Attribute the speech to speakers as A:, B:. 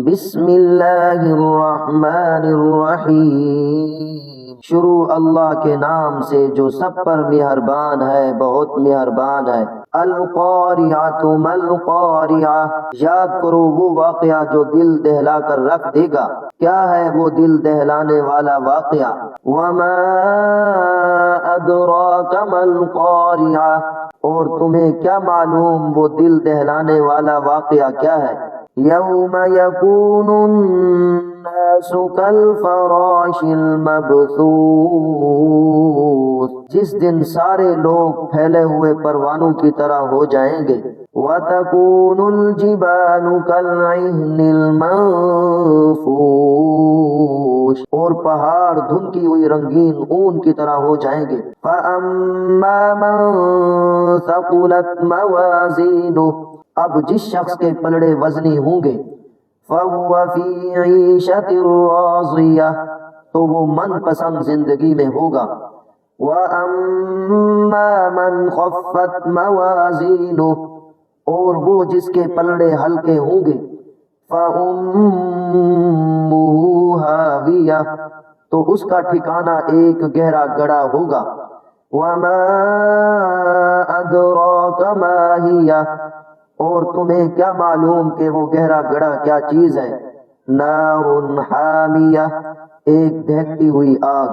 A: بسم اللہ الرحمن الرحیم، شروع اللہ کے نام سے جو سب پر مہربان ہے، بہت مہربان ہے۔ القاریعۃ ما القاریعہ، یاد کرو وہ واقعہ جو دل دہلا کر رکھ دے گا۔ کیا ہے وہ دل دہلانے والا واقعہ؟ وما ادراک ما القاریعہ، اور تمہیں کیا معلوم وہ دل دہلانے والا واقعہ کیا ہے؟ یوم یکون الناس کالفراش المبثوث، جس دن سارے لوگ پھیلے ہوئے پروانوں کی طرح ہو جائیں گے۔ وتکون الجبال کالعہن المنفوش، اور پہاڑ دھنکی ہوئی رنگین اون کی طرح ہو جائیں گے۔ فاما من ثقلت موازینہ، اب جس شخص کے پلڑے وزنی ہوں گے، فَهُوَ فِي عِيشَةٍ رَاضِيَةٍ، تو وہ من پسند زندگی میں ہوگا۔ وَأَمَّا مَنْ خَفَّتْ مَوَازِينُهُ، اور وہ جس کے پلڑے ہلکے ہوں گے، فَأُمُّهُ هَاوِيَةٌ، تو اس کا ٹھکانہ ایک گہرا گڑھا ہوگا۔ وَمَا أَدْرَاكَ مَا هِيَهْ، اور تمہیں کیا معلوم کہ وہ گہرا گڑھا کیا چیز ہے؟ نار حامیہ، ایک دہکتی ہوئی آگ۔